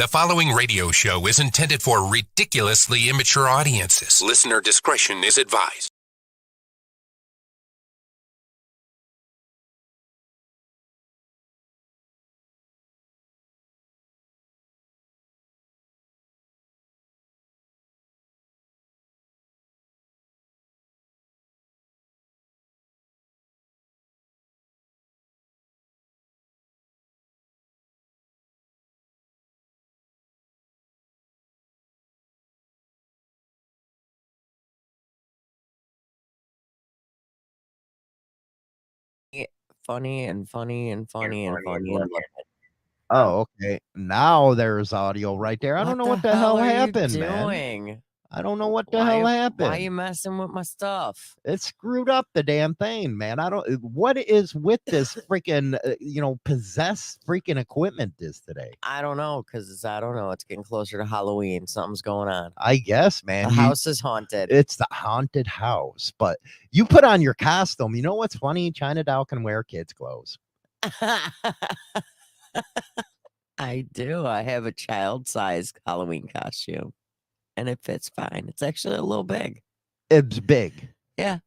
The following radio show is intended for ridiculously immature audiences. Listener discretion is advised. Funny. Oh, okay. Now there's audio right there. I don't know what the hell happened, man. Doing? I don't know what the hell happened. Why are you messing with my stuff? It screwed up the damn thing, man. What is with this freaking, possessed freaking equipment today? I don't know, because I don't know. It's getting closer to Halloween. Something's going on. I guess, man. The house is haunted. It's the haunted house. But you put on your costume. You know what's funny? China Doll can wear kids' clothes. I do. I have a child-sized Halloween costume, and it fits fine. It's actually a little big. It's big. Yeah.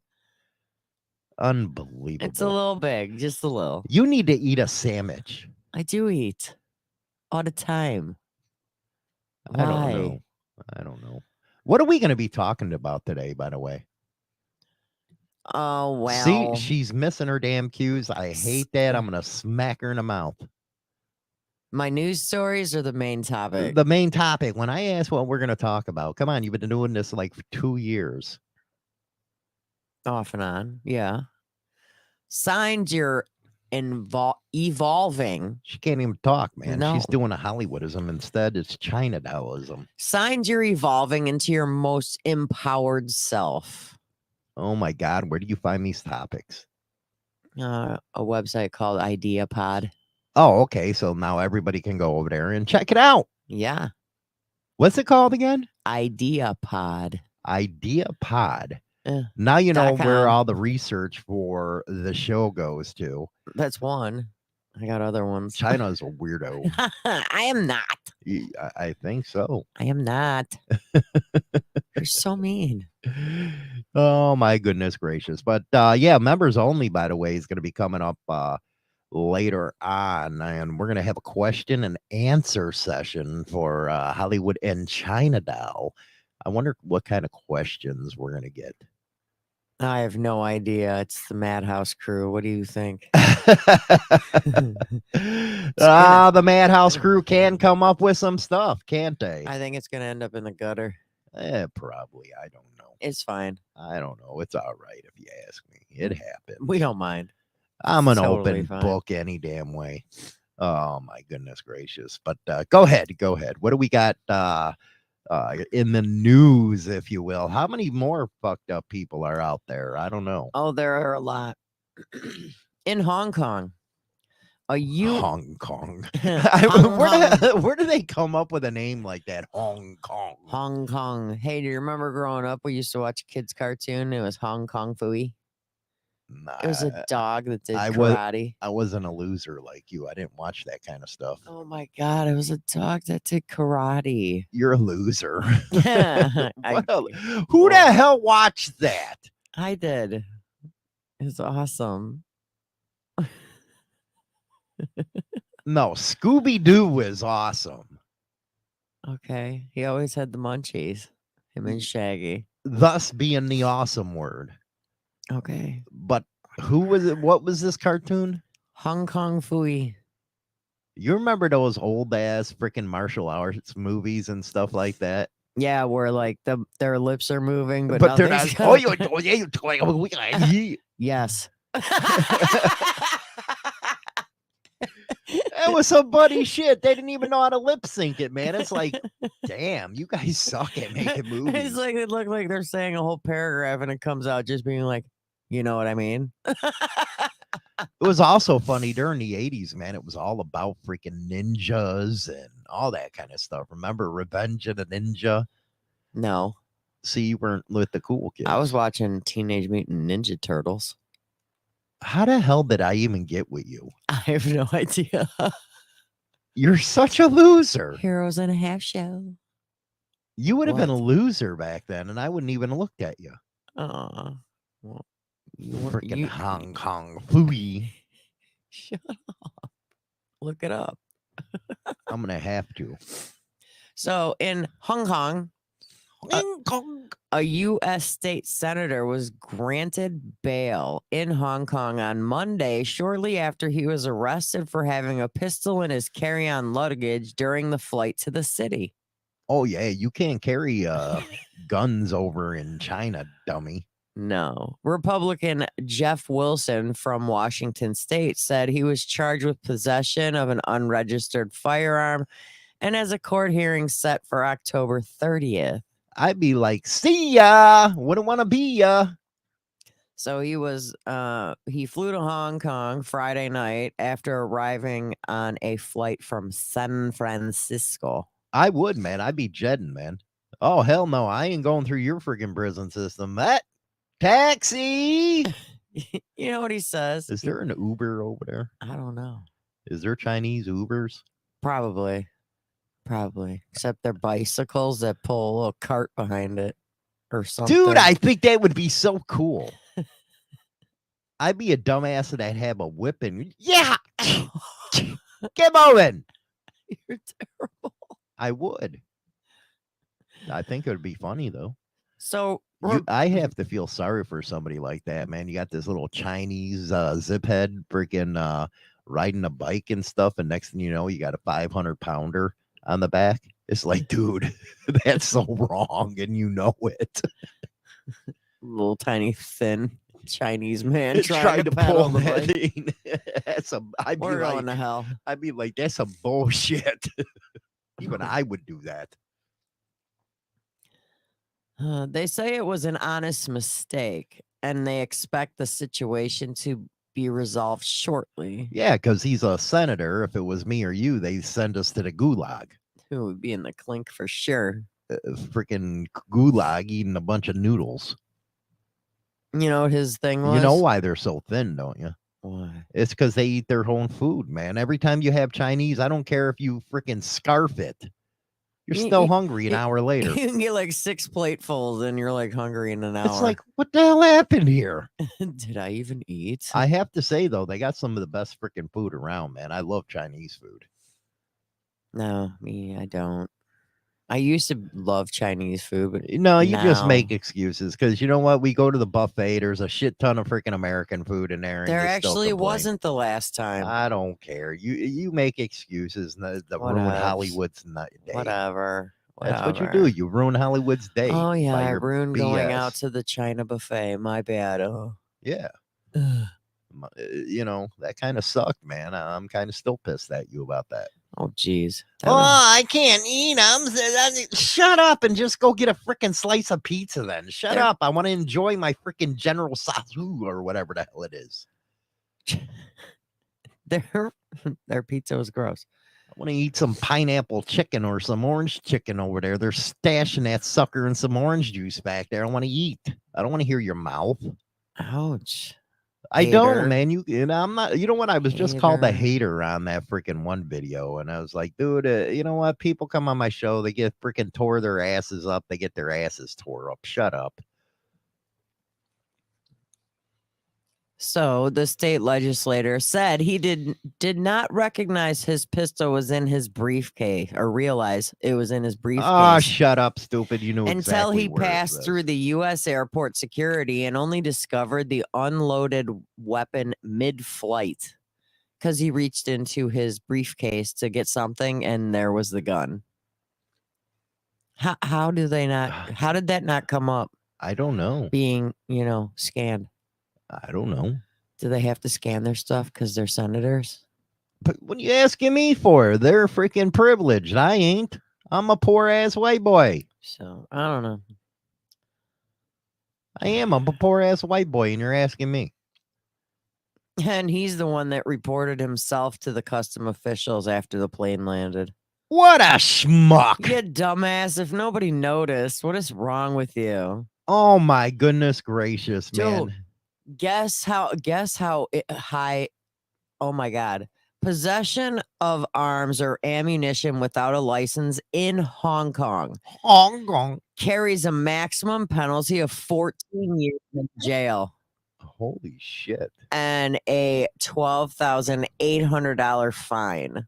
Unbelievable. It's a little big, just a little. You need to eat a sandwich. I do eat all the time. Why? I don't know. What are we going to be talking about today, by the way? Oh, well. See, she's missing her damn cues. I hate that. I'm going to smack her in the mouth. My news stories or the main topic? The main topic. When I ask what we're going to talk about, come on, you've been doing this like for 2 years. Off and on, yeah. Signs you're evolving. She can't even talk, man. No. She's doing a Hollywoodism. Instead, it's China Daoism. Signs you're evolving into your most empowered self. Oh, my God. Where do you find these topics? A website called IdeaPod. Oh, okay. So now everybody can go over there and check it out. Yeah. What's it called again? IdeaPod. IdeaPod. Now you know where all the research for the show goes to. That's one. I got other ones. China's a weirdo. I am not. I think so. I am not. You're so mean. Oh, my goodness gracious. But yeah, members only, by the way, is going to be coming up later on. And we're going to have a question and answer session for Hollywood and China Doll. I wonder what kind of questions we're going to get. I have no idea. It's the Madhouse crew. What do you think? The Madhouse crew can come up with some stuff, can't they? I think it's going to end up in the gutter. Probably. I don't know. It's fine. I don't know. It's all right if you ask me. It happened. We don't mind. I'm an open book any damn way. Oh, my goodness gracious. But go ahead. What do we got in the news, if you will? How many more fucked up people are out there? I don't know. Oh, there are a lot. In Hong Kong. Hong Kong. Where do they come up with a name like that? Hong Kong. Hong Kong. Hey, do you remember growing up we used to watch a kids cartoon? It was Hong Kong Phooey. Nah, it was a dog that did karate. I wasn't a loser like you. I didn't watch that kind of stuff. Oh my God, it was a dog that did karate. You're a loser. Yeah. Who the hell watched that? I did. It was awesome. No, Scooby-Doo is awesome. Okay. He always had the munchies. Him and Shaggy. Thus being the awesome word. Okay. But who was it? What was this cartoon? Hong Kong Phooey. You remember those old ass freaking martial arts movies and stuff like that? Yeah, where like their lips are moving, but they're not. Yes. That was some buddy shit. They didn't even know how to lip sync it, man. It's like, damn, you guys suck at making movies. It's like it looked like they're saying a whole paragraph and it comes out just being like, you know what I mean? It was also funny during the 80s, man. It was all about freaking ninjas and all that kind of stuff. Remember Revenge of the Ninja? No. See, you weren't with the cool kids. I was watching Teenage Mutant Ninja Turtles. How the hell did I even get with you? I have no idea. You're such a loser. Heroes and a half show. You would have been a What? loser back then, and I wouldn't even have looked at you. Well, Freaking Hong Kong fooey. Shut up. Look it up. I'm gonna have to. So in Hong Kong, a U.S. state senator was granted bail in Hong Kong on Monday, shortly after he was arrested for having a pistol in his carry-on luggage during the flight to the city. Oh yeah, you can't carry guns over in China, dummy. No. Republican Jeff Wilson from Washington State said he was charged with possession of an unregistered firearm and has a court hearing set for October 30th. I'd be like, see ya. Wouldn't want to be ya. So he flew to Hong Kong Friday night after arriving on a flight from San Francisco. I would, man. I'd be jetting, man. Oh, hell no. I ain't going through your freaking prison system. That taxi. You know what he says? Is there an Uber over there? I don't know. Is there Chinese Ubers? Probably. Except they're bicycles that pull a little cart behind it or something. Dude, I think that would be so cool. I'd be a dumbass and I'd have a whip and yeah. Get moving. You're terrible. I would. I think it would be funny though. So I have to feel sorry for somebody like that, man. You got this little Chinese zip head freaking riding a bike and stuff, and next thing you know, you got a 500-pounder on the back. It's like, dude, that's so wrong, and you know it. Little tiny thin Chinese man trying to pedal pull the that bike. thing. We're going to hell. I'd be like, that's some bullshit. Even I would do that. They say it was an honest mistake, and they expect the situation to be resolved shortly. Yeah, because he's a senator. If it was me or you, they send us to the gulag. It would be in the clink for sure. Freaking gulag eating a bunch of noodles. You know what his thing was? You know why they're so thin, don't you? Why? It's because they eat their own food, man. Every time you have Chinese, I don't care if you freaking scarf it. You're still hungry an hour later. You can get like 6 platefuls and you're like hungry in an hour. It's like, what the hell happened here? Did I even eat? I have to say, though, they got some of the best freaking food around, man. I love Chinese food. No, I don't. I used to love Chinese food, but no, you just now- make excuses because you know what? We go to the buffet. There's a shit ton of freaking American food in there. And there you still actually complain. wasn't the last time. I don't care. You make excuses the ruin Hollywood's day. Whatever. That's what you do. You ruin Hollywood's day. Oh yeah, by I your ruined going BS. out to the China buffet. My bad. Oh. Yeah. You know, that kind of sucked, man. I'm kind of still pissed at you about that. Oh, geez. I can't eat them. Shut up and just go get a freaking slice of pizza then. Shut up. I want to enjoy my freaking General Tso or whatever the hell it is. Their pizza was gross. I want to eat some pineapple chicken or some orange chicken over there. They're stashing that sucker in some orange juice back there. I want to eat. I don't want to hear your mouth. Ouch. I Hater. don't, man. I'm not. You know what? I was just called a Hater. hater on that freaking one video, and I was like, dude, you know what? People come on my show, they get freaking tore their asses up. They get their asses tore up. Shut up. So the state legislator said he did not recognize his pistol was in his briefcase or realize it was in his briefcase. Oh, shut up, stupid. You knew until exactly he where it passed was. through the U.S. airport security and only discovered the unloaded weapon mid-flight because he reached into his briefcase to get something and there was the gun. How do they not? How did that not come up? I don't know. Being, scanned. I don't know. Do they have to scan their stuff because they're senators? But what are you asking me for? They're freaking privileged. I ain't. I'm a poor ass white boy. So I don't know. I am. I'm a poor ass white boy, and you're asking me. And he's the one that reported himself to the custom officials after the plane landed. What a schmuck. You dumbass. If nobody noticed, what is wrong with you? Oh my goodness gracious, Dude, man. Guess how high. Oh my God. Possession of arms or ammunition without a license in Hong Kong Hong Kong. carries a maximum penalty of 14 years in jail Holy shit. and a $12,800 fine.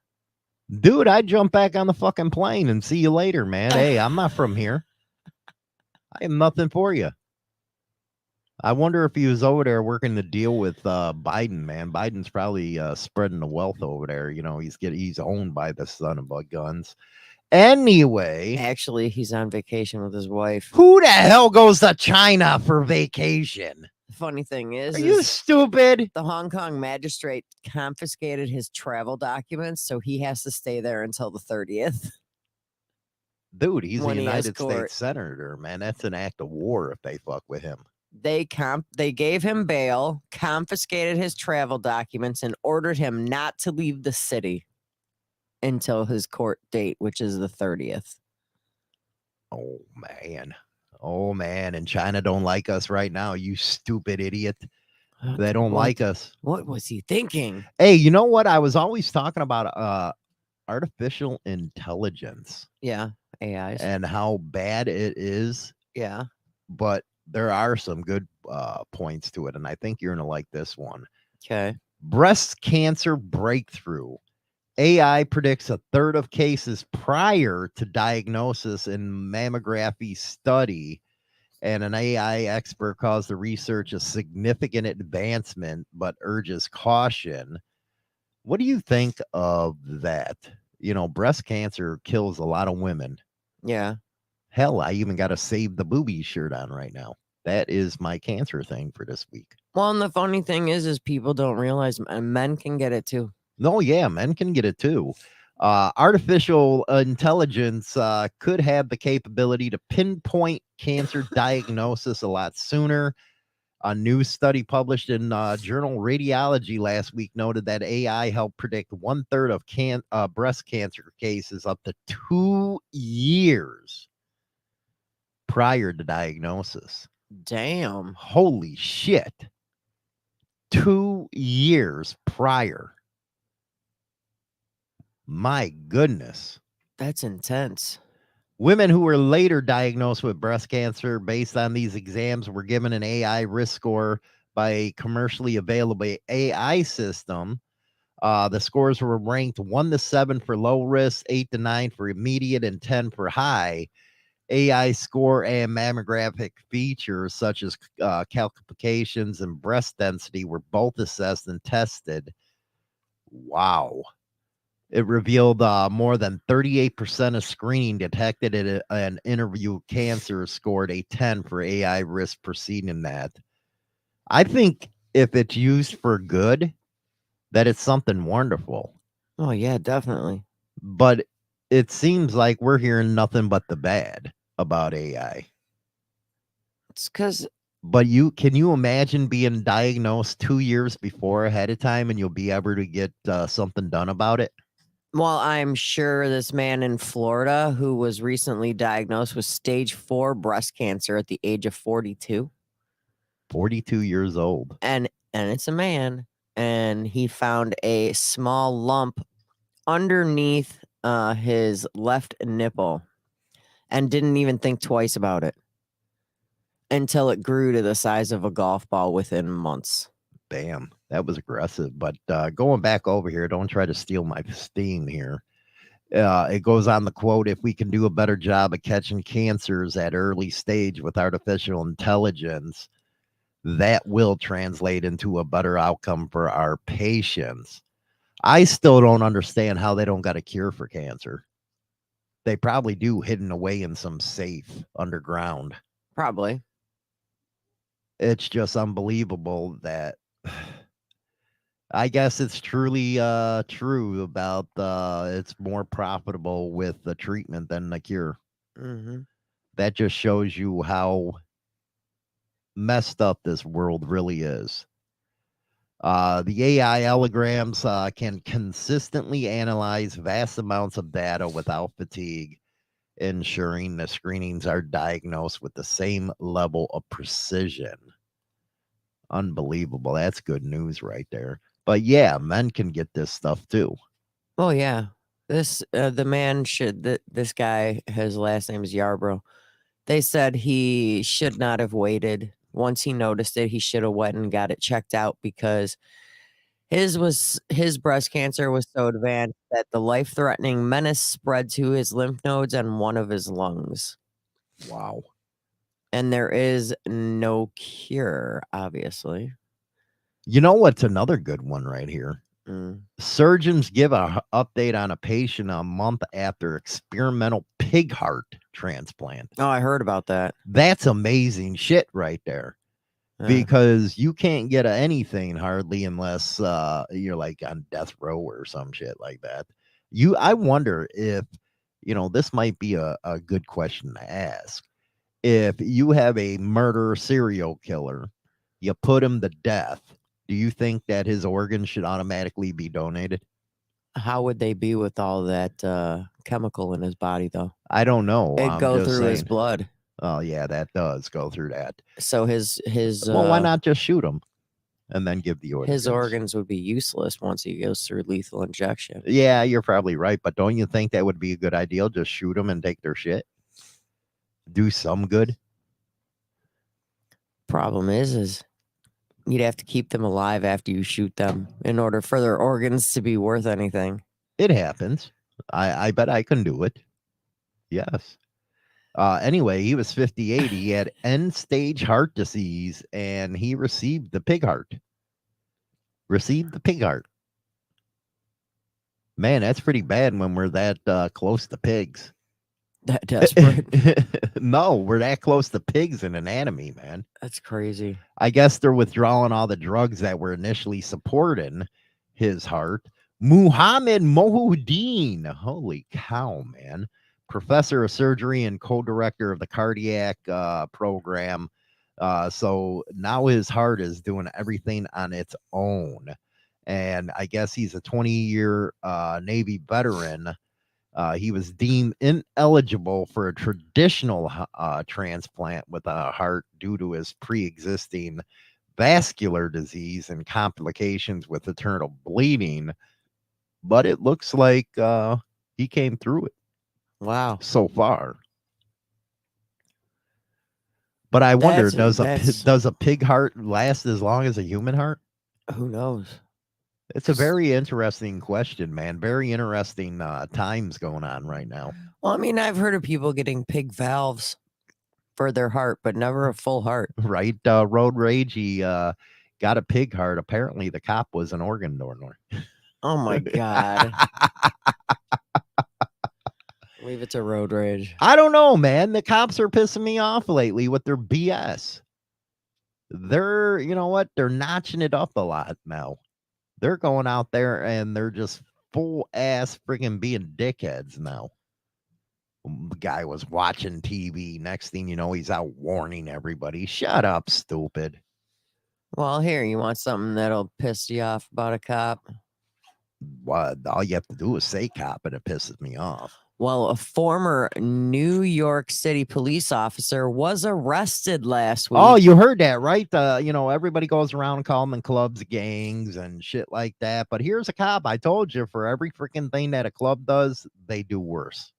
Dude, I'd jump back on the fucking plane and see you later, man. Hey, I'm not from here. I have nothing for you. I wonder if he was over there working the deal with Biden, man. Biden's probably spreading the wealth over there. You know, he's owned by the son of guns. Anyway, Actually, he's on vacation with his wife. who the hell goes to China for vacation? The funny thing is, Are you stupid? the Hong Kong magistrate confiscated his travel documents, so he has to stay there until the 30th. Dude, he's a When he has United court. States senator, man. That's an act of war if they fuck with him. They gave him bail, confiscated his travel documents, and ordered him not to leave the city until his court date, which is the 30th. Oh, man. Oh, man. And China don't like us right now, you stupid idiot. They don't like us. What was he thinking? Hey, you know what? I was always talking about artificial intelligence. Yeah, AIs. And how bad it is. Yeah. But there are some good points to it. And I think you're going to like this one. Okay. Breast cancer breakthrough. AI predicts a third of cases prior to diagnosis in mammography study. And an AI expert calls the research a significant advancement, but urges caution. What do you think of that? You know, breast cancer kills a lot of women. Yeah. Hell, I even got a Save the Boobies shirt on right now. That is my cancer thing for this week. Well, and the funny thing is people don't realize men can get it too. No, yeah, men can get it too. Artificial intelligence could have the capability to pinpoint cancer diagnosis a lot sooner. A new study published in journal Radiology last week noted that AI helped predict 1/3 of breast cancer cases up to 2 years prior to diagnosis. Damn. Holy shit. 2 years prior. My goodness. That's intense. Women who were later diagnosed with breast cancer based on these exams were given an AI risk score by a commercially available AI system. The scores were ranked 1 to 7 for low risk, 8 to 9 for immediate, and 10 for high. AI score and mammographic features such as calcifications and breast density were both assessed and tested. Wow. It revealed more than 38% of screening detected an interview cancer scored a 10 for AI risk preceding that. I think if it's used for good, that it's something wonderful. Oh, yeah, definitely. But it seems like we're hearing nothing but the bad about AI. It's because... But can you imagine being diagnosed 2 years before ahead of time and you'll be able to get something done about it? Well, I'm sure this man in Florida who was recently diagnosed with stage 4 breast cancer at the age of 42. 42 years old. And it's a man. And he found a small lump underneath his left nipple and didn't even think twice about it until it grew to the size of a golf ball within months. Damn, that was aggressive. But going back over here, don't try to steal my steam here. It goes on the quote, if we can do a better job of catching cancers at early stage with artificial intelligence, that will translate into a better outcome for our patients. I still don't understand how they don't got a cure for cancer. They probably do, hidden away in some safe underground. Probably. It's just unbelievable that I guess it's truly true about it's more profitable with the treatment than the cure. Mm-hmm. That just shows you how messed up this world really is. The AI allograms can consistently analyze vast amounts of data without fatigue, ensuring the screenings are diagnosed with the same level of precision. Unbelievable. That's good news right there. But yeah, men can get this stuff too. Oh yeah, the man should. This guy, his last name is Yarbrough. They said he should not have waited. Once he noticed it, he should have went and got it checked out because his breast cancer was so advanced that the life-threatening menace spread to his lymph nodes and one of his lungs. Wow. And there is no cure, obviously. You know what's another good one right here? Surgeons give a update on a patient a month after experimental pig heart transplant. Oh, I heard about that. That's amazing shit right there. Because you can't get anything hardly unless you're like on death row or some shit like that. I wonder if, this might be a good question to ask. If you have a murder serial killer, you put him to death, do you think that his organs should automatically be donated? How would they be with all that chemical in his body, though? I don't know. It'd go through his blood. Oh, yeah, that does go through that. So his well, why not just shoot him and then give the organs? His organs would be useless once he goes through lethal injection. Yeah, you're probably right. But don't you think that would be a good idea? Just shoot them and take their shit? Do some good? Problem is you'd have to keep them alive after you shoot them in order for their organs to be worth anything. It happens. I bet I can do it. Yes. Anyway, he was 58. He had end-stage heart disease, and he received the pig heart. Man, that's pretty bad when we're that close to pigs. That desperate? No, we're that close to pigs in anatomy, man. That's crazy. I guess they're withdrawing all the drugs that were initially supporting his heart. Muhammad Mohudeen. Holy cow, man. Professor of surgery and co-director of the cardiac program. So now his heart is doing everything on its own. And I guess he's a 20-year Navy veteran. He was deemed ineligible for a traditional transplant with a heart due to his pre-existing vascular disease and complications with internal bleeding. But it looks like he came through it. Wow. So far. But I wonder, does a pig heart last as long as a human heart? Who knows? It's a very interesting question, man. Very interesting times going on right now. Well, I mean, I've heard of people getting pig valves for their heart, but never a full heart. Right. Road Rage, he got a pig heart. Apparently, the cop was an organ donor. Oh, my God. Leave it to Road Rage. I don't know, man. The cops are pissing me off lately with their BS. They're, you know what? They're notching it up a lot now. They're going out there and they're just full ass freaking being dickheads now. The guy was watching TV. Next thing you know, he's out warning everybody. Shut up, stupid. Well, here, you want something that'll piss you off about a cop? What? All you have to do is say cop and it pisses me off. Well, a former New York City police officer was arrested last week. Oh, you heard that, right? Everybody goes around calling clubs gangs and shit like that. But here's a cop. I told you, for every freaking thing that a club does, they do worse.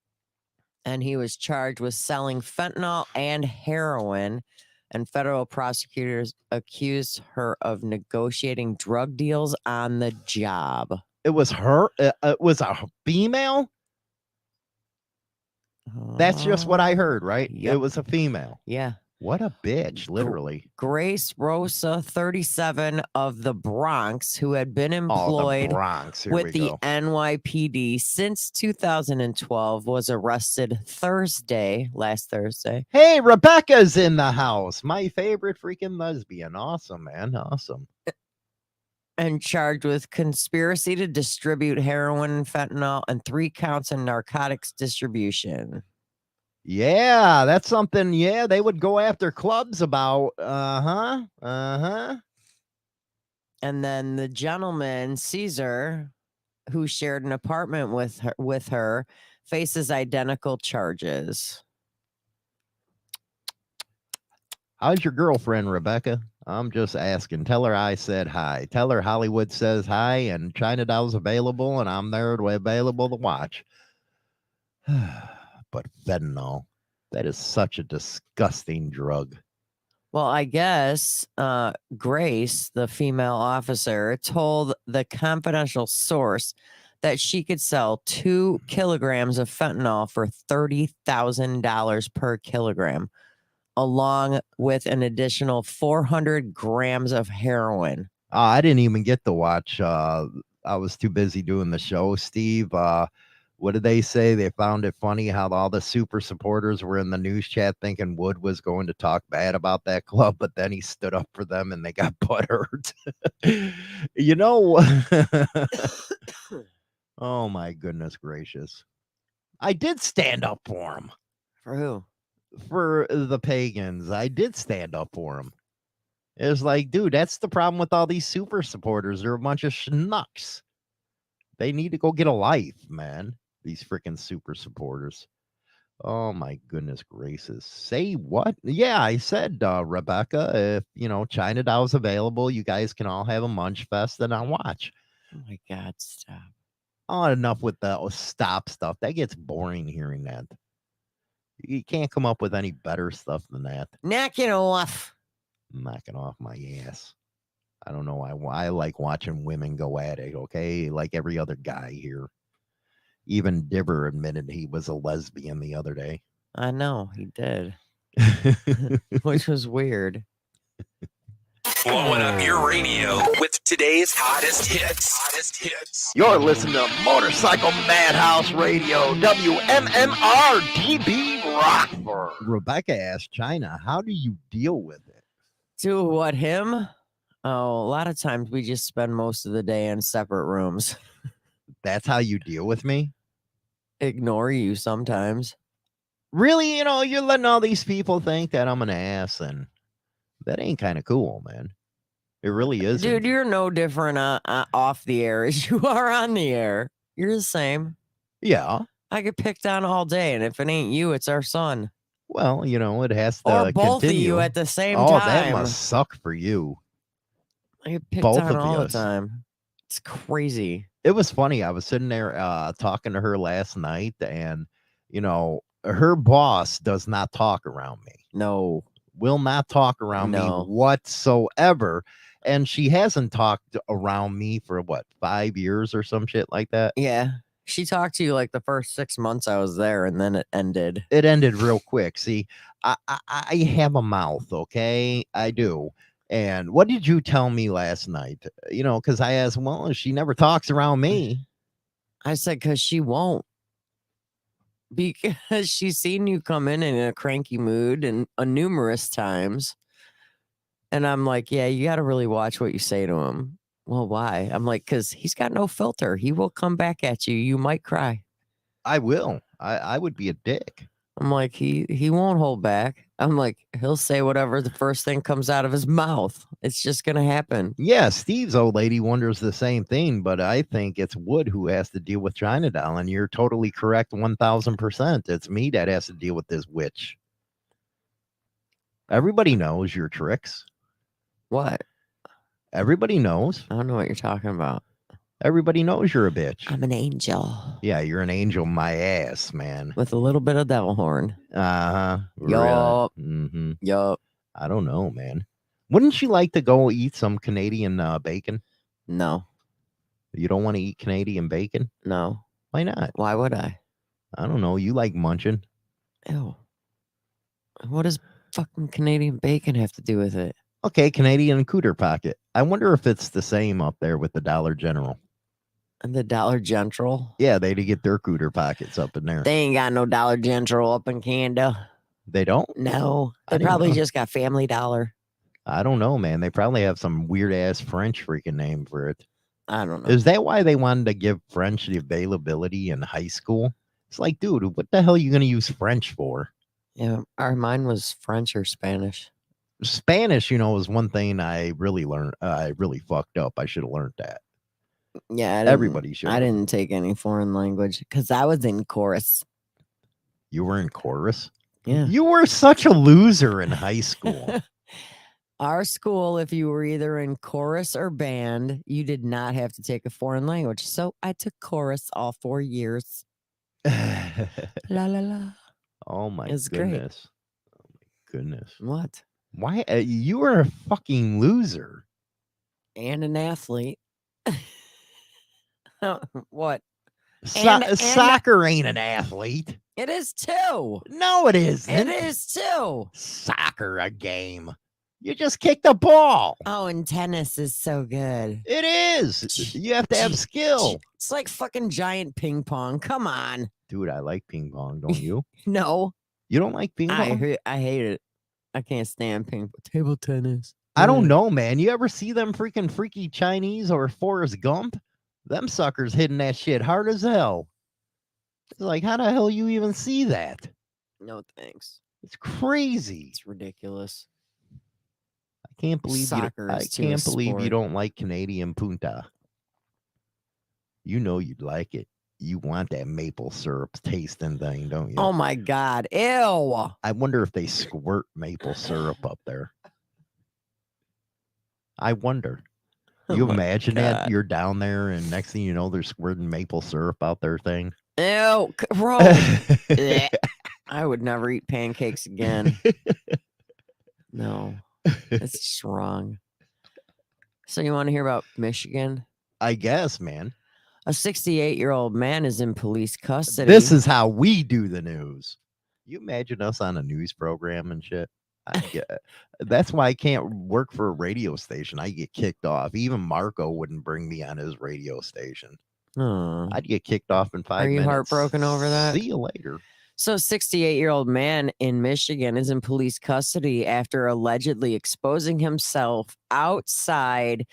And he was charged with selling fentanyl and heroin. And federal prosecutors accused her of negotiating drug deals on the job. It was her? It was a female? That's just what I heard, right? Yep. It was a female. Yeah. What a bitch, literally. Grace Rosa, 37, of the Bronx, who had been employed with the NYPD since 2012, was arrested last Thursday. Hey, Rebecca's in the house. My favorite freaking lesbian. Awesome, man. Awesome. And charged with conspiracy to distribute heroin and fentanyl and 3 counts of narcotics distribution. Yeah, that's something. Yeah, they would go after clubs about. And then the gentleman, Caesar, who shared an apartment with her, faces identical charges. How's your girlfriend, Rebecca? I'm just asking. Tell her I said hi. Tell her Hollywood says hi and China Doll's available and I'm there available to watch. But fentanyl, that is such a disgusting drug. Well, I guess Grace, the female officer, told the confidential source that she could sell 2 kilograms of fentanyl for $30,000 per kilogram, along with an additional 400 grams of heroin. I didn't even get to watch. I was too busy doing the show, Steve. What did they say? They found it funny how all the super supporters were in the news chat thinking Wood was going to talk bad about that club, but then he stood up for them and they got butthurt. You know, oh my goodness gracious. I did stand up for him. For who? For the pagans. I did stand up for him. It was like, dude, that's the problem with all these super supporters. They're a bunch of schnucks. They need to go get a life, man. These freaking super supporters. Oh my goodness gracious. Say what? Yeah, I said, Rebecca, if China Dow's available, you guys can all have a munch fest and I'll watch. Oh my God, stop. Oh, enough with the stop stuff. That gets boring hearing that. You can't come up with any better stuff than that. Knock it off. Knocking off my ass. I don't know why I like watching women go at it, okay? Like every other guy here. Even Dibber admitted he was a lesbian the other day. I know, he did. Which was weird. Blowing up your radio with today's hottest hits. You're listening to Motorcycle Madhouse Radio, WMMR DB Rockford. Rebecca asked China, how do you deal with it? Do what, him? Oh, a lot of times we just spend most of the day in separate rooms. That's how you deal with me? Ignore you sometimes. Really, you're letting all these people think that I'm an ass, and that ain't kind of cool, man. It really isn't. Dude, you're no different off the air as you are on the air. You're the same. Yeah. I get picked on all day, and if it ain't you, it's our son. Well, it has to or both continue. of you at the same time. time. That must suck for you. I get picked both on of all yous. the time. It's crazy. It was funny. I was sitting there talking to her last night, and her boss does not talk around me. No. Will not talk around me whatsoever. And she hasn't talked around me for 5 years or some shit like that. Yeah. She talked to you like the first 6 months I was there, and then it ended. It ended real quick. See, I have a mouth, okay? I do. And what did you tell me last night? Because I asked, well, she never talks around me. I said, because she won't. Because she's seen you come in a cranky mood and numerous times. And I'm like, yeah, you got to really watch what you say to him. Well, why? I'm like, because he's got no filter. He will come back at you. You might cry. I will. I would be a dick. I'm like, he won't hold back. I'm like, he'll say whatever the first thing comes out of his mouth. It's just going to happen. Yeah, Steve's old lady wonders the same thing, but I think it's Wood who has to deal with China Doll, and you're totally correct 1,000%. It's me that has to deal with this witch. Everybody knows your tricks. What? Everybody knows. I don't know what you're talking about. Everybody knows you're a bitch. I'm an angel. Yeah, you're an angel, my ass, man. With a little bit of devil horn. Uh-huh. Yup. Really? Mm-hmm. Yup. I don't know, man. Wouldn't you like to go eat some Canadian bacon? No. You don't want to eat Canadian bacon? No. Why not? Why would I? I don't know. You like munching. Ew. What does fucking Canadian bacon have to do with it? Okay, Canadian Cooter Pocket. I wonder if it's the same up there with the Dollar General. And the Dollar General? Yeah, they get their Cooter Pockets up in there. They ain't got no Dollar General up in Canada. They don't? No. I They probably didn't know. just got Family Dollar. I don't know, man. They probably have some weird-ass French freaking name for it. I don't know. Is that why they wanted to give French the availability in high school? It's like, dude, what the hell are you going to use French for? Yeah, mine was French or Spanish. Spanish, is one thing I really learned. I really fucked up. I should have learned that. Yeah, Everybody should. I didn't take any foreign language because I was in chorus. You were in chorus? Yeah. You were such a loser in high school. Our school, if you were either in chorus or band, you did not have to take a foreign language. So I took chorus all 4 years. La la la. Oh my It's great. goodness. Oh my goodness. What? Why you are a fucking loser. And an athlete. What? Soccer ain't an athlete. It is too. No, it isn't. It is too. Soccer, a game. You just kick the ball. Oh, and tennis is so good. It is. You have to have skill. It's like fucking giant ping pong. Come on. Dude, I like ping pong. Don't you? No. You don't like ping pong? I hate it. I can't stand table tennis. I don't know, man. You ever see them freaking freaky Chinese or Forrest Gump? Them suckers hitting that shit hard as hell. It's like, how the hell you even see that? No thanks. It's crazy. It's ridiculous. I can't believe you don't like Canadian punta. You know you'd like it. You want that maple syrup tasting thing, don't you? Oh my God. Ew. I wonder if they squirt maple syrup up there. I wonder. You imagine that you're down there and next thing you know, they're squirting maple syrup out their thing. Ew. Gross. I would never eat pancakes again. No. It's just wrong. So you want to hear about Michigan? I guess, man. A 68-year-old man is in police custody. This is how we do the news. You imagine us on a news program and shit? That's why I can't work for a radio station. I get kicked off. Even Marco wouldn't bring me on his radio station. I'd get kicked off in 5 minutes. Are you heartbroken over that? See you later. So, 68-year-old man in Michigan is in police custody after allegedly exposing himself outside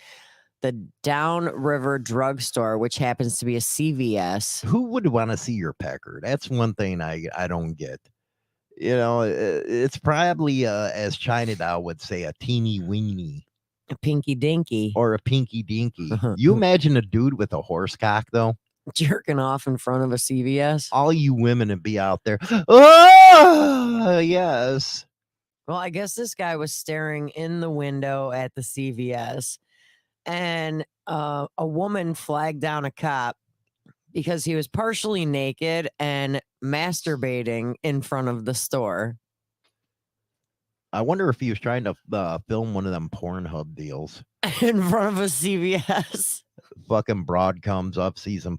the Downriver drugstore, which happens to be a CVS. Who would want to see your pecker? That's one thing I don't get. You know, it's probably, as China Doll would say, a teeny weeny. A pinky dinky. Or a pinky dinky. You imagine a dude with a horse cock, though? Jerking off in front of a CVS. All you women would be out there. Oh, yes. Well, I guess this guy was staring in the window at the CVS, and a woman flagged down a cop because he was partially naked and masturbating in front of the store. I wonder if he was trying to film one of them Pornhub deals. In front of a CVS. Fucking broad comes up, sees him,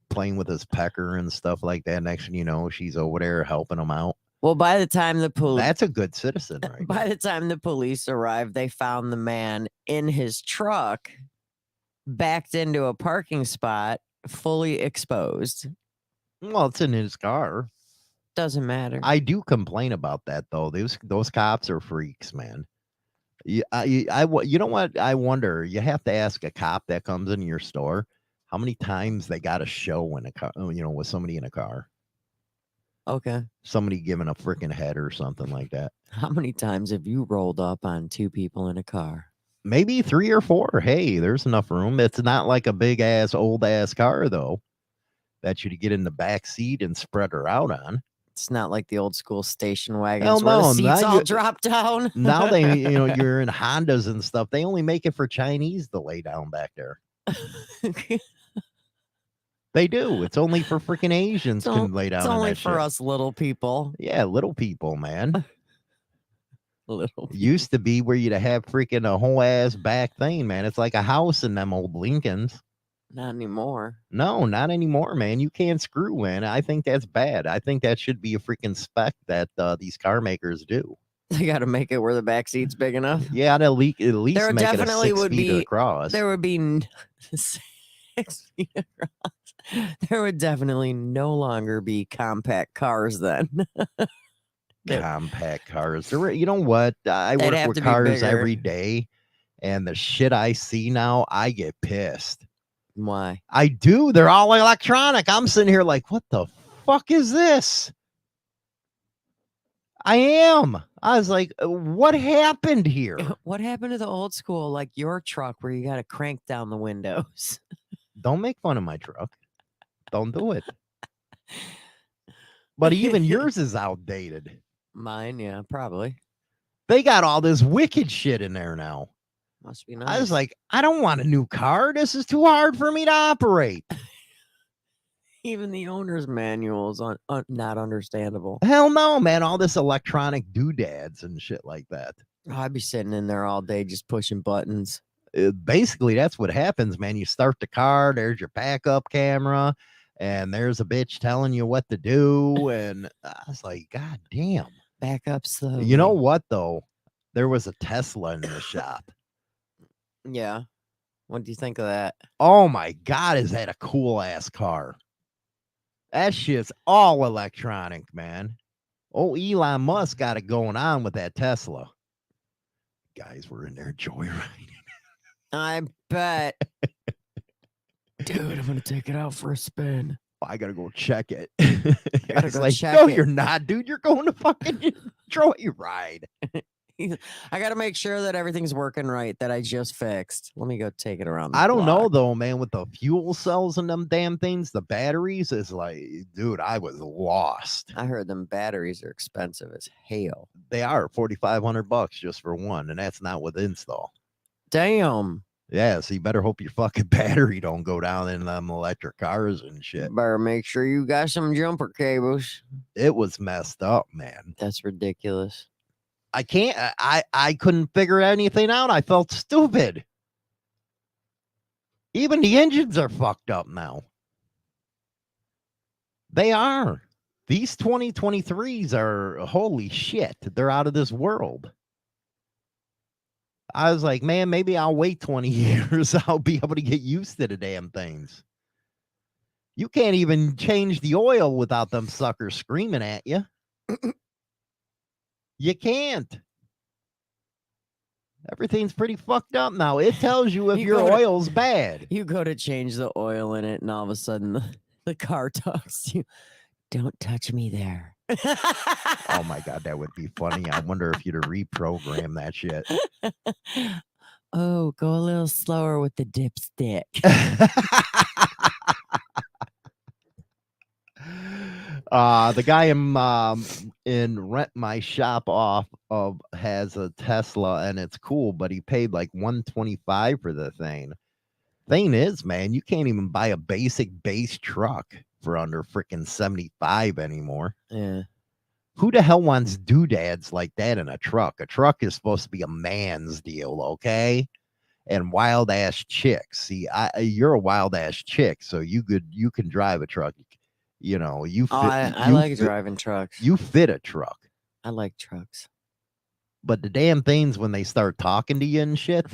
playing with his pecker and stuff like that. Next thing you know, she's over there helping him out. Well, by the time the police... That's a good citizen, right? By the time the police arrived, they found the man in his truck, backed into a parking spot, fully exposed. Well, it's in his car. Doesn't matter. I do complain about that, though. Those cops are freaks, man. You know what? I wonder. You have to ask a cop that comes into your store how many times they got a show in a car, with somebody in a car. Okay. Somebody giving a freaking head or something like that. How many times have you rolled up on 2 people in a car? Maybe 3 or 4. Hey, there's enough room. It's not like a big ass, old ass car, though, that you to get in the back seat and spread her out on. It's not like the old school station wagons where the seats all drop down. Now they, you're in Hondas and stuff. They only make it for Chinese to lay down back there. They do. It's only for freaking Asians can lay down. It's only for us little people. Yeah, little people, man. Little people. Used to be where you'd have freaking a whole ass back thing, man. It's like a house in them old Lincolns. Not anymore. No, not anymore, man. You can't screw in. I think that's bad. I think that should be a freaking spec that these car makers do. They got to make it where the back seat's big enough. Yeah, at least there make definitely it a 6 would feet be across. There would be 6 feet across. There would definitely no longer be compact cars then. Compact cars. You know what? I They'd work with cars every day, and the shit I see now, I get pissed. Why? I do. They're all electronic. I'm sitting here like, what the fuck is this? I am. I was like, what happened here? What happened to the old school, like your truck, where you got to crank down the windows? Don't make fun of my truck. Don't do it. But even yours is outdated. Mine, yeah, probably. They got all this wicked shit in there now. Must be nice. I was like, I don't want a new car. This is too hard for me to operate. Even the owner's manual is not understandable. Hell no, man. All this electronic doodads and shit like that. I'd be sitting in there all day just pushing buttons. Basically, that's what happens, man. You start the car, there's your backup camera, and there's a bitch telling you what to do. And I was like, God damn. Back up slowly. You know what, though? There was a Tesla in the shop. Yeah. What do you think of that? Oh, my God. Is that a cool-ass car? That shit's all electronic, man. Oh, Elon Musk got it going on with that Tesla. Guys were in there joyriding. I bet. Dude, I'm going to take it out for a spin. I got to go check it. Gotta It's go like, check no, it. you're not, dude. You're going to fucking joyride. I got to make sure that everything's working right that I just fixed. Let me go take it around the I don't know, block. though, man, with the fuel cells and them damn things, the batteries is like, dude, I was lost. I heard them batteries are expensive as hell. They are $4,500 just for one, and that's not with install. Damn. Yeah, so you better hope your fucking battery don't go down in them electric cars and shit. Better make sure you got some jumper cables. It was messed up, man. That's ridiculous. I can't, I couldn't figure anything out. I felt stupid. Even the engines are fucked up now. They are. These 2023s are, holy shit, they're out of this world. I was like, man, maybe I'll wait 20 years. I'll be able to get used to the damn things. You can't even change the oil without them suckers screaming at you. You can't. Everything's pretty fucked up now. It tells you if You your go to- oil's bad. You go to change the oil in it, and all of a sudden the car talks to you. Don't touch me there. Oh my God, that would be funny. I wonder if you'd reprogram that shit. Oh, go a little slower with the dipstick. The guy in Rent My Shop Off of has a Tesla and it's cool, but he paid like $125 for the thing. Thing is, man, you can't even buy a basic base truck for under freaking 75 anymore. Yeah. Who the hell wants doodads like that in a truck? A truck is supposed to be a man's deal, okay? And wild ass chicks. See, you're a wild ass chick, so you can drive a truck. You know, you fit, I like driving trucks. You fit a truck. I like trucks. But the damn things when they start talking to you and shit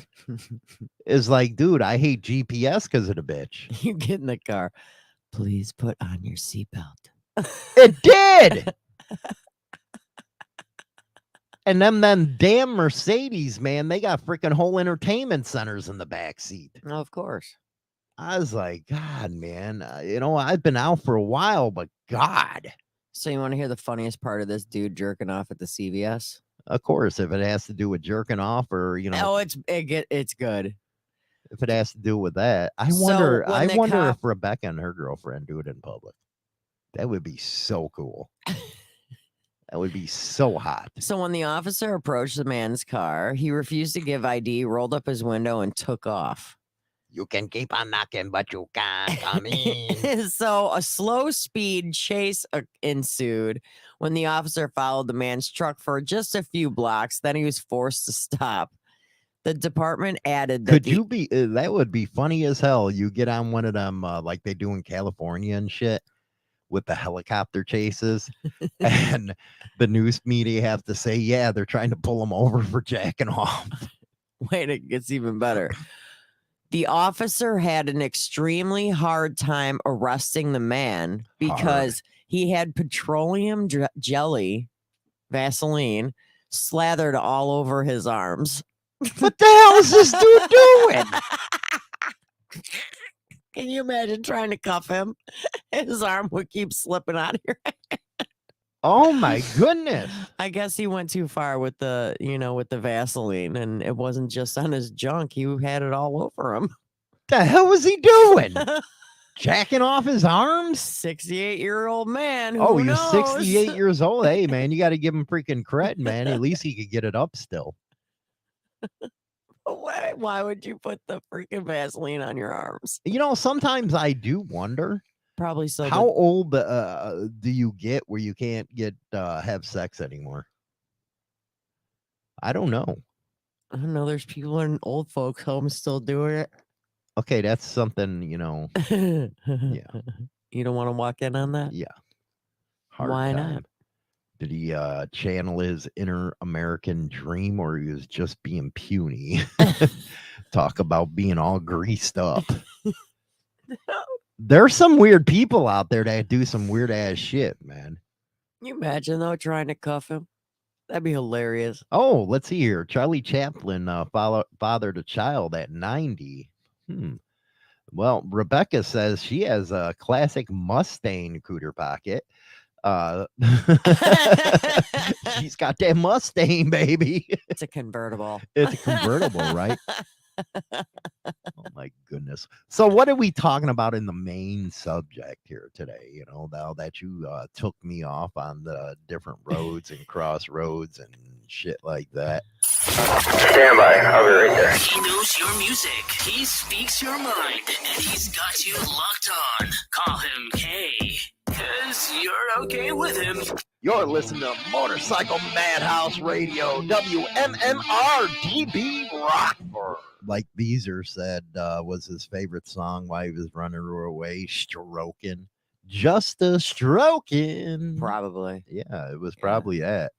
is like, dude, I hate GPS because of the bitch. You get in the car. Please put on your seatbelt. It did. And them damn Mercedes, man, they got freaking whole entertainment centers in the back seat. Oh, of course. I was like, God, man, I've been out for a while, but God. So you want to hear the funniest part of this dude jerking off at the CVS? Of course, if it has to do with jerking off or, Oh, it's good. If it has to do with that, I So wonder when the if cop- Rebecca and her girlfriend do it in public. That would be so cool. That would be so hot. So when the officer approached the man's car, he refused to give ID, rolled up his window, and took off. You can keep on knocking, but you can't come in. So a slow speed chase ensued when the officer followed the man's truck for just a few blocks. Then he was forced to stop. The department added that Could you be? That would be funny as hell. You get on one of them like they do in California and shit with the helicopter chases, and the news media have to say, yeah, they're trying to pull them over for jacking off. Wait, it gets even better. The officer had an extremely hard time arresting the man because he had petroleum jelly, Vaseline, slathered all over his arms. What the hell is this dude doing? Can you imagine trying to cuff him? His arm would keep slipping out of your hand. Oh my goodness. I guess he went too far with the Vaseline, and it wasn't just on his junk. He had it all over him. The hell was he doing? Jacking off his arms? 68-year-old man. Who Oh, he's knows? 68 years old. Hey, man, you got to give him freaking credit, man. At least he could get it up still. Why would you put the freaking Vaseline on your arms? You know, sometimes I do wonder. Probably so. How old do you get where you can't have sex anymore? I don't know. I don't know. There's people in old folks' homes still doing it. Okay, that's something, Yeah. You don't want to walk in on that? Yeah. Hard Why time. not? Did he channel his inner American dream, or he was just being puny? Talk about being all greased up. There's some weird people out there that do some weird ass shit, man. Can you imagine, though, trying to cuff him? That'd be hilarious. Oh, let's see here. Charlie Chaplin fathered a child at 90. Well, Rebecca says she has a classic Mustang cooter pocket. She's got that Mustang, baby. It's a convertible. It's a convertible, right? Oh my goodness. So what are we talking about in the main subject here today? Now that you took me off on the different roads and crossroads and shit like that. Stand by. I'll be right there. He knows your music. He speaks your mind. And he's got you locked on. Call him K. Because you're okay with him. You're listening to Motorcycle Madhouse Radio, WMMR DB Rockford. Like Beezer said, was his favorite song while he was running her away, stroking. Just a stroking. Probably. Yeah, it was probably that.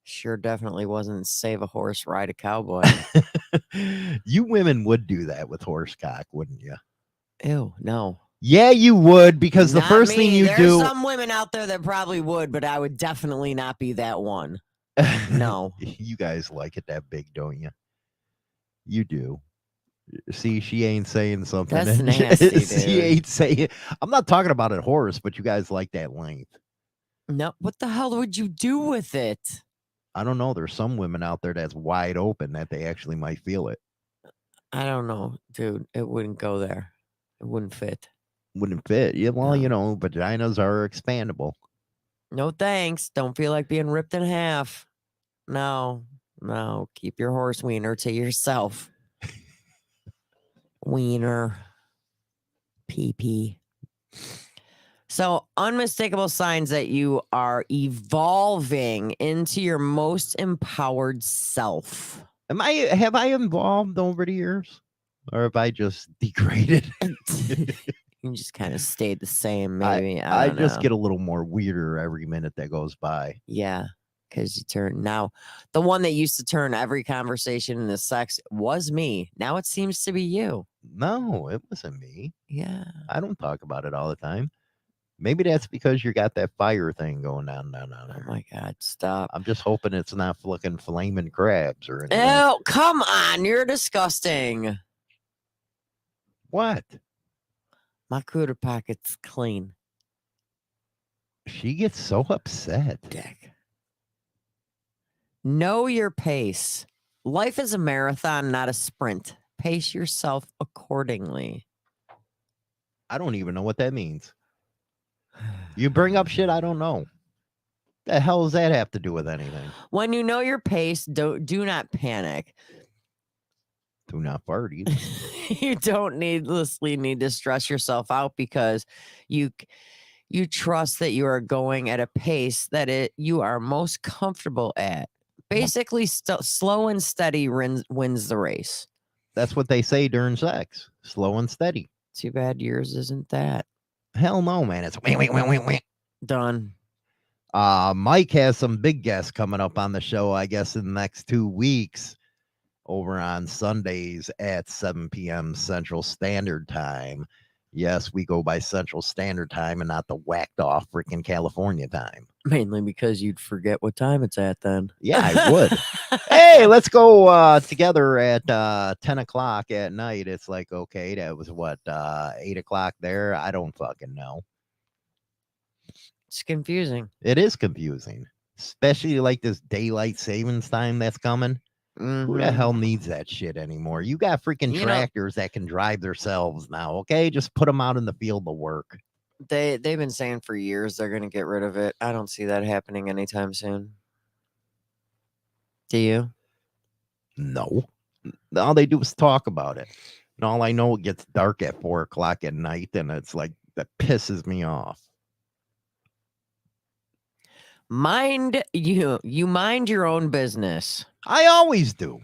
Sure, definitely wasn't Save a Horse, Ride a Cowboy. You women would do that with horsecock, wouldn't you? Ew, no. Yeah, you would, because the Not first me. thing you There's do. some women out there that probably would, but I would definitely not be that one. No. You guys like it that big, don't you? You do. See, she ain't saying something. That's nasty, dude. She ain't saying. I'm not talking about a horse, but you guys like that length. No, what the hell would you do with it? I don't know. There's some women out there that's wide open that they actually might feel it. I don't know, dude. It wouldn't go there. It wouldn't fit. Wouldn't fit. Yeah, well, No. vaginas are expandable. No thanks. Don't feel like being ripped in half. No. Keep your horse wiener to yourself. Wiener. Pee-pee. So, unmistakable signs that you are evolving into your most empowered self. Have I evolved over the years? Or have I just degraded? You just kind of stayed the same, maybe. I don't just know. get a little more weirder every minute that goes by. Yeah, because you turn now. The one that used to turn every conversation into sex was me. Now it seems to be you. No, it wasn't me. Yeah. I don't talk about it all the time. Maybe that's because you got that fire thing going on down Oh there. my God, stop. I'm just hoping it's not fucking flaming crabs or anything. Ew, come on. You're disgusting. What? My cooter pocket's clean. She gets so upset. Dick. Know your pace. Life is a marathon, not a sprint. Pace yourself accordingly. I don't even know what that means. You bring up shit I don't know. The hell does that have to do with anything? When you know your pace, do not panic. Do not fart either. You don't needlessly need to stress yourself out because you trust that you are going at a pace that you are most comfortable at. Basically, slow and steady wins the race. That's what they say during sex. Slow and steady. Too bad yours isn't that. Hell no, man. It's wait. Done. Mike has some big guests coming up on the show, I guess, in the next 2 weeks over on Sundays at 7 p.m. Central Standard Time. Yes, we go by Central Standard Time and not the whacked off freaking California time. Mainly because you'd forget what time it's at then. Yeah, I would. Hey, let's go together at 10 o'clock at night. It's like, okay, that was what, 8 o'clock there? I don't fucking know. It's confusing. It is confusing, especially like this daylight savings time that's coming. Who the Mhm. hell needs that shit anymore? You got freaking You know- tractors that can drive themselves now. Okay, just put them out in the field to work. They've been saying for years they're gonna get rid of it. I don't see that happening anytime soon. Do you? No, all they do is talk about it. And all I know, it gets dark at 4:00 at night, and it's like that pisses me off. You mind your own business. I always do.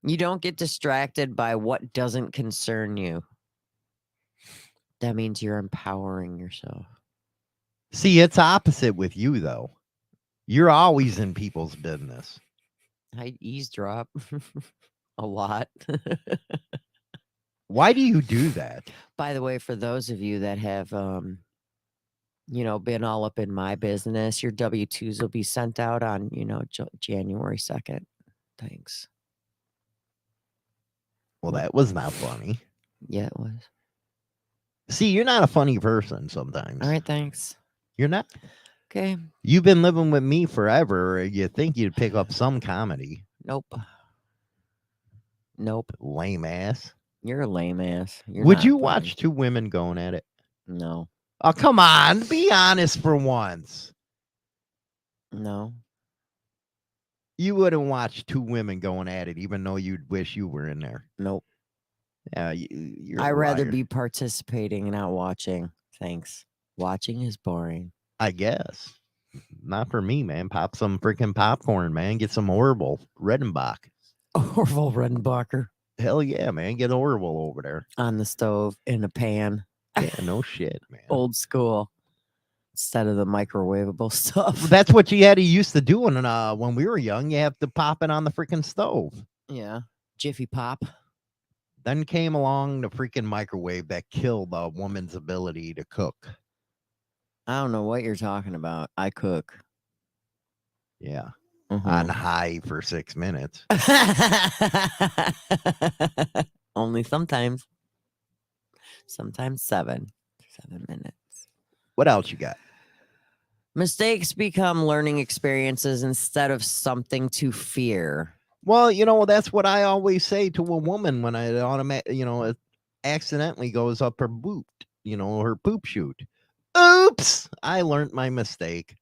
You don't get distracted by what doesn't concern you. That means you're empowering yourself. See, it's opposite with you though. You're always in people's business. I eavesdrop a lot. Why do you do that? By the way, for those of you that have been all up in my business, your W-2s will be sent out on, January 2nd. Thanks. Well, that was not funny. Yeah, it was. See, you're not a funny person sometimes. All right, thanks. You're not. Okay. You've been living with me forever. You think you'd pick up some comedy. Nope. Lame ass. You're a lame ass. Would you watch two women going at it? No. Oh, come on. Be honest for once. No. You wouldn't watch two women going at it, even though you'd wish you were in there. Nope. Yeah, you're I'd a rather liar. be participating and not watching. Thanks. Watching is boring. I guess. Not for me, man. Pop some freaking popcorn, man. Get some Orville Redenbach. Orville Redenbacher Hell yeah, man. Get Orville over there. on the stove in a pan. Yeah, no shit, man. Old school. Instead of the microwavable stuff. That's what you had to used to do when we were young. You have to pop it on the freaking stove. Yeah. Jiffy Pop. Then came along the freaking microwave that killed a woman's ability to cook. I don't know what you're talking about. I cook. Yeah. Mhm. On high for 6 minutes. Only sometimes. Sometimes 7 minutes. What else you got? Mistakes become learning experiences instead of something to fear. Well, that's what I always say to a woman when it accidentally goes up her boot, her poop chute. Oops, I learned my mistake.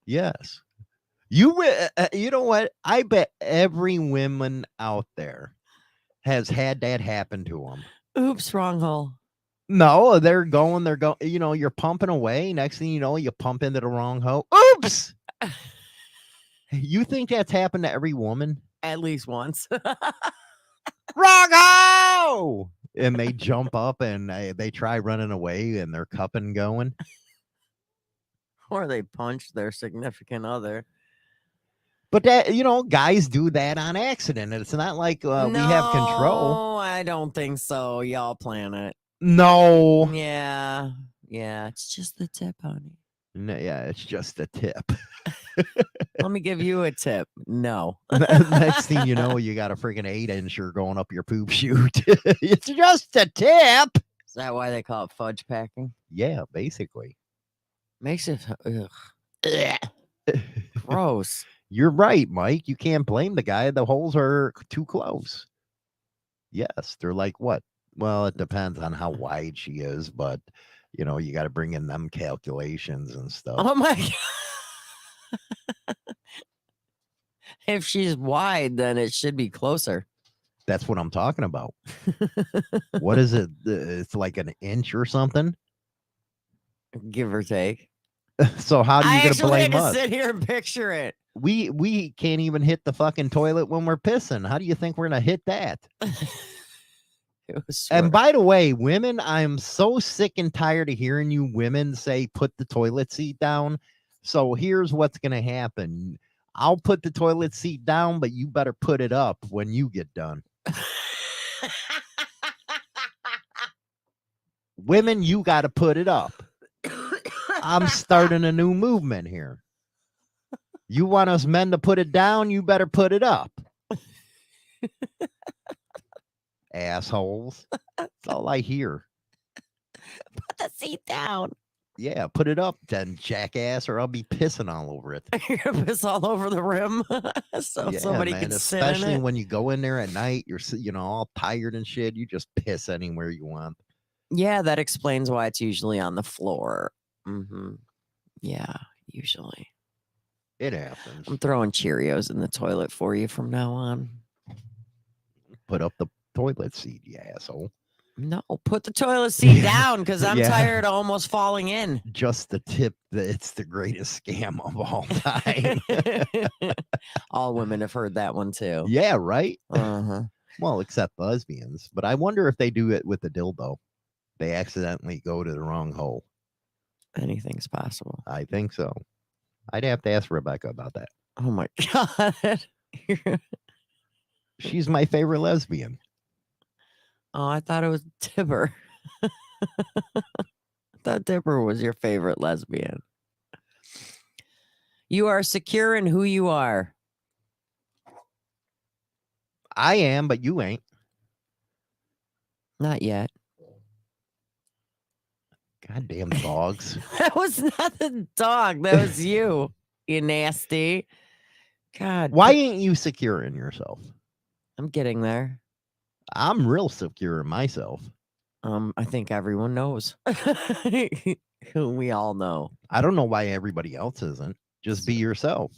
Yes. You know what? I bet every woman out there has had that happen to them. Oops, wrong hole. No, they're going, you're pumping away. Next thing you know, you pump into the wrong hole. Oops. You think that's happened to every woman? At least once. Wrong hole. And they jump up and they try running away and they're cupping going. Or they punch their significant other. But that, guys do that on accident. It's not like we have control. No, I don't think so. Y'all plan it. No. Yeah. Yeah. It's just the tip, honey. No, yeah, it's just a tip. Let me give you a tip. No. Next thing you know, you got a freaking 8-incher going up your poop chute. It's just a tip. Is that why they call it fudge packing? Yeah, basically. Makes it gross. You're right, Mike. You can't blame the guy. The holes are too close. Yes, they're like what? Well, it depends on how wide she is, but you got to bring in them calculations and stuff. Oh my God. If she's wide, then it should be closer. That's what I'm talking about. What is it? It's like an inch or something. Give or take. So how do you gonna blame had to us? sit here and picture it. We can't even hit the fucking toilet when we're pissing. How do you think we're gonna hit that? It was And by the way, women, I'm so sick and tired of hearing you women say put the toilet seat down. So here's what's gonna happen. I'll put the toilet seat down, but you better put it up when you get done. Women, you got to put it up. I'm starting a new movement here. You want us men to put it down, you better put it up. Assholes. That's all I hear. Put the seat down. Yeah, put it up then, jackass, or I'll be pissing all over it. You're gonna piss all over the rim, so Yeah, somebody man, can sit in especially it. when you go in there at night, you're all tired and shit. You just piss anywhere you want. Yeah, that explains why it's usually on the floor. Yeah, usually. It happens. I'm throwing Cheerios in the toilet for you from now on. Put up the toilet seat, you asshole. No, put the toilet seat down because I'm Yeah. tired of almost falling in. Just the tip that it's the greatest scam of all time. All women have heard that one too. Yeah, right? Uh-huh. Well, except lesbians. But I wonder if they do it with the dildo. They accidentally go to the wrong hole. Anything's possible. I think so. I'd have to ask Rebecca about that. Oh my God. She's my favorite lesbian. Oh, I thought it was Tipper. I thought Tipper was your favorite lesbian. You are secure in who you are. I am, but you ain't. Not yet. Goddamn dogs. That was not the dog. That was you. You nasty. God. Why ain't you secure in yourself? I'm getting there. I'm real secure in myself. I think everyone knows. We all know. I don't know why everybody else isn't. Just be yourself.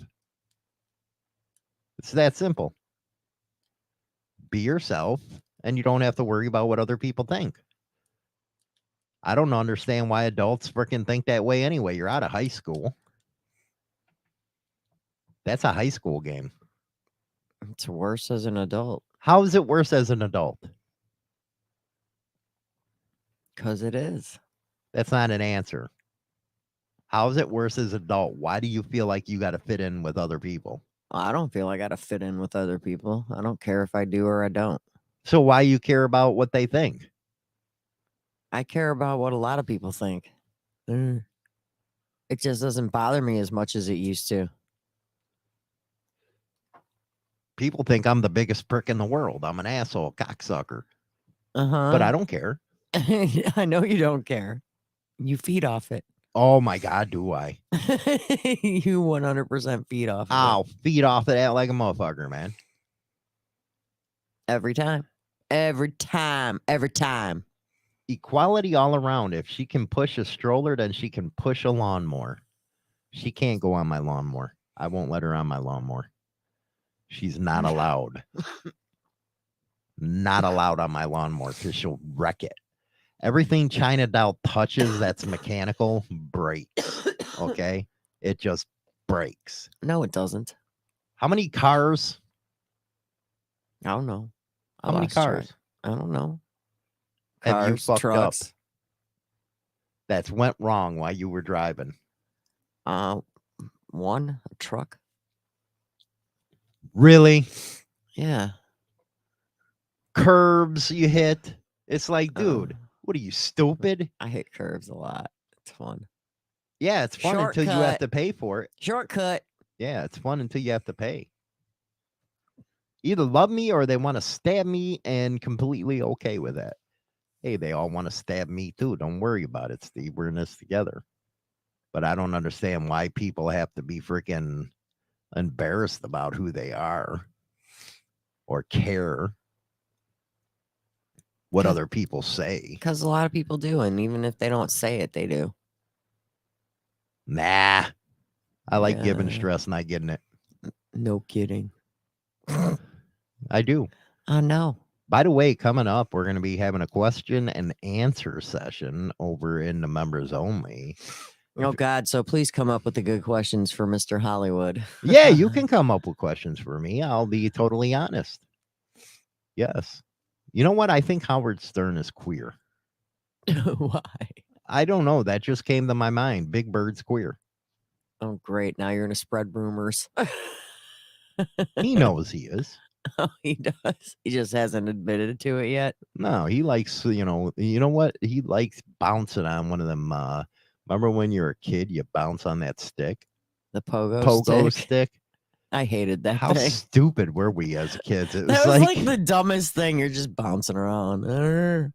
It's that simple. Be yourself, and you don't have to worry about what other people think. I don't understand why adults freaking think that way anyway. You're out of high school. That's a high school game. It's worse as an adult. How is it worse as an adult? Because it is. That's not an answer. How is it worse as an adult? Why do you feel like you got to fit in with other people? I don't feel like I got to fit in with other people. I don't care if I do or I don't. So why you care about what they think? I care about what a lot of people think. It just doesn't bother me as much as it used to. People think I'm the biggest prick in the world. I'm an asshole, cocksucker. Uh-huh. But I don't care. I know you don't care. You feed off it. Oh my God, do I? You 100% feed off of I'll feed off of that like a motherfucker, man. it. Every time. Every time. Every time. Equality all around. If she can push a stroller, then she can push a lawnmower. She can't go on my lawnmower. I won't let her on my lawnmower. She's not allowed. Not allowed on my lawnmower because she'll wreck it. Everything China doll touches that's mechanical breaks. Okay? It just breaks. No, it doesn't. How many cars? I don't know. How many cars I don't know. have you Cars, fucked trucks. up that's went wrong while you were driving? One, a truck. Really? Yeah. Curves you hit. It's like, dude, what are you, stupid? I hit curves a lot. It's fun. Yeah, it's fun until you have Shortcut. to pay for it. Shortcut. Yeah, it's fun until you have to pay. Either love me or they want to stab me, and completely okay with that. Hey, they all want to stab me too. Don't worry about it, Steve. We're in this together. But I don't understand why people have to be freaking embarrassed about who they are or care what other people say. Because a lot of people do. And even if they don't say it, they do. Nah. I like giving Yeah. stress, not getting it. No kidding. I do. I know. By the way, coming up, we're going to be having a question and answer session over in the members only. Oh, God. So please come up with the good questions for Mr. Hollywood. Yeah, you can come up with questions for me. I'll be totally honest. Yes. You know what? I think Howard Stern is queer. Why? I don't know. That just came to my mind. Big Bird's queer. Oh, great. Now you're going to spread rumors. He knows he is. Oh, he does. He just hasn't admitted to it yet. No, he likes, you know what? He likes bouncing on one of them. Remember when you're a kid, you bounce on that stick? The pogo stick. I hated that How thing. stupid were we as kids? It That was was like the dumbest thing. You're just bouncing around.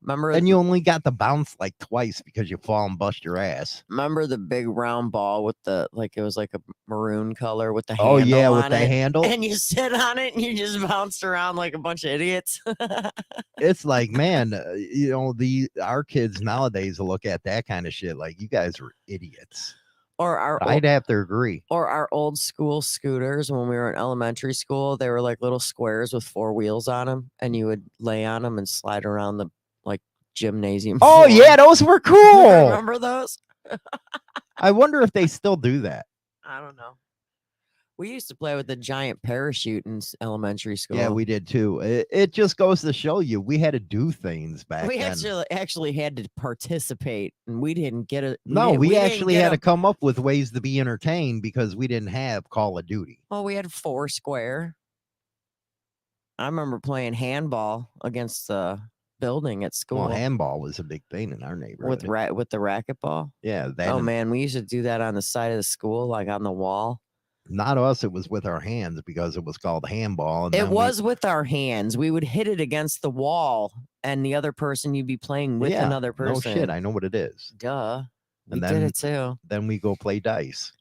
Remember? And you only got to bounce like twice because you fall and bust your ass. Remember the big round ball with the it was like a maroon color with the Oh, handle yeah, with on the it, handle. and you sit on it and you just bounced around like a bunch of idiots. It's like, man, our kids nowadays will look at that kind of shit like you guys were idiots. Or I'd have to agree. Or our old school scooters when we were in elementary school, they were like little squares with 4 wheels on them, and you would lay on them and slide around the gymnasium. Oh, floor. yeah, those were cool. Remember those? I wonder if they still do that. I don't know. We used to play with the giant parachute in elementary school. Yeah, we did too. It just goes to show you we had to do things back We then. actually had to participate, and we didn't get it. We actually had to come up with ways to be entertained because we didn't have Call of Duty. Well, we had Foursquare. I remember playing handball against the building at school. Well, handball was a big thing in our neighborhood. with the racquetball. Yeah. Oh man, we used to do that on the side of the school, like on the wall. Not us. It was with our hands because it was called handball. And it was with our hands. We would hit it against the wall, and the other person you'd be playing with another person. No shit. I know what it is. Duh. We And did it too. Then we go play dice.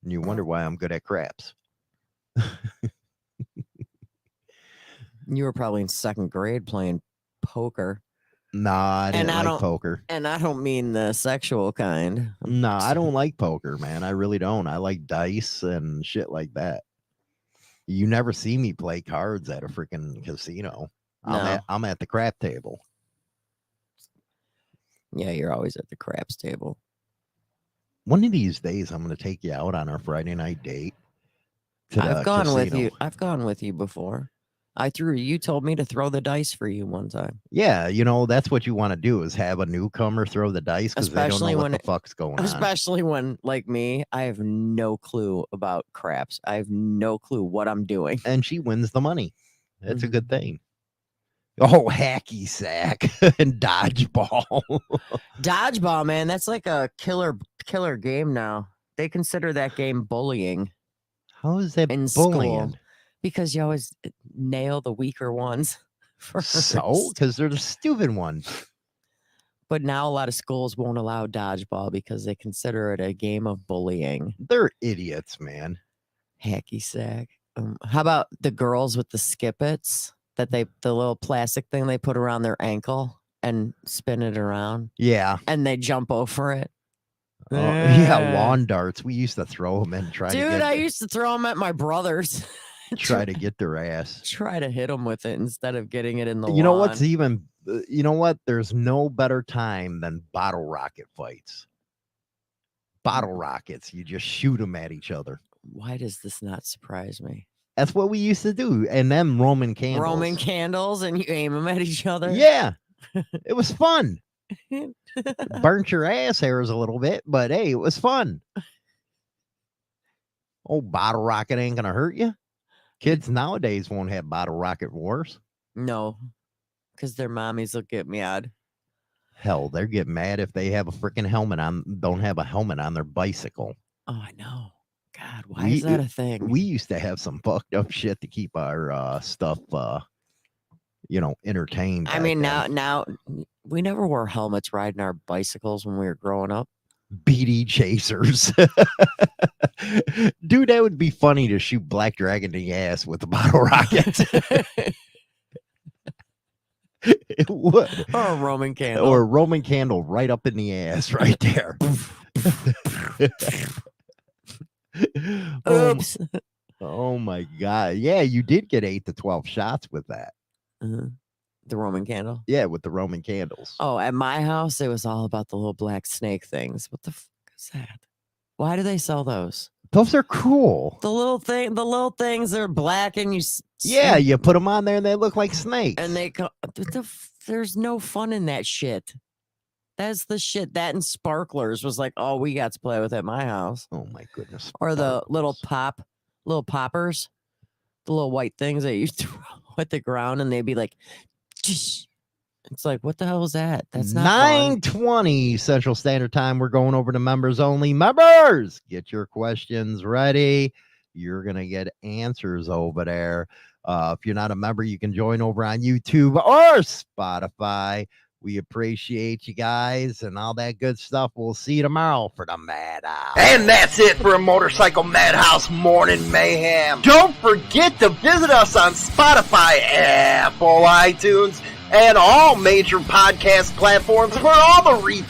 And you wonder why I'm good at craps. You were probably in 2nd grade playing poker. Nah, I didn't like poker. And I don't mean the sexual kind. No, I don't like poker, man. I really don't. I like dice and shit like that. You never see me play cards at a freaking casino. No. I'm at the crap table. Yeah, you're always at the craps table. One of these days, I'm going to take you out on our Friday night date. I've gone with you. I've gone with you before. You told me to throw the dice for you one time. Yeah, that's what you want to do is have a newcomer throw the dice because they don't know what the fuck's going on. Especially when, like me, I have no clue about craps. I have no clue what I'm doing. And she wins the money. That's a good thing. Oh, hacky sack and dodgeball. Dodgeball, man, that's like a killer game now. They consider that game bullying. How is that in bullying? School. Because you always nail the weaker ones first. So? Because they're the stupid ones. But now a lot of schools won't allow dodgeball because they consider it a game of bullying. They're idiots, man. Hacky sack. How about the girls with the skippets? The little plastic thing they put around their ankle and spin it around. Yeah. And they jump over it. Yeah, lawn darts. We used to throw them and try to get... I used to throw them at my brothers. Try to get their ass. Try to hit them with it instead of getting it in the lawn. You know what? There's no better time than bottle rocket fights. Bottle rockets. You just shoot them at each other. Why does this not surprise me? That's what we used to do. And then Roman candles. Roman candles, and you aim them at each other? Yeah. It was fun. Burnt your ass hairs a little bit, but hey, it was fun. Oh, bottle rocket ain't gonna hurt you. Kids nowadays won't have bottle rocket wars. No, because their mommies will get mad. Hell, they're getting mad if they have a freaking helmet on, don't have a helmet on their bicycle. Oh, I know. God, why is that a thing? We used to have some fucked up shit to keep our stuff, entertained. I mean, now we never wore helmets riding our bicycles when we were growing up. BD chasers. Dude, that would be funny to shoot Black Dragon in the ass with a bottle rocket. It would. Or a Roman candle. Or a Roman candle right up in the ass right there. Oops. Oh my God. Yeah, you did get 8 to 12 shots with that. The Roman candle? Yeah, with the Roman candles. Oh, at my house, it was all about the little black snake things. What the fuck is that? Why do they sell those? Those are cool. The little things, they're black and you... Yeah, you put them on there and they look like snakes. And they go... There's no fun in that shit. That's the shit. That and sparklers was like all we got to play with at my house. Oh my goodness. Or the little poppers. The little white things that you throw at the ground and they'd be like... It's like, what the hell is that? That's not 9:20 Central Standard Time. We're going over to members only. Members, get your questions ready. you're going to get answers over there. If you're not a member, you can join over on YouTube or Spotify. We appreciate you guys and all that good stuff. We'll see you tomorrow for the Madhouse. And that's it for a Motorcycle Madhouse Morning Mayhem. Don't forget to visit us on Spotify, Apple, iTunes, and all major podcast platforms for all the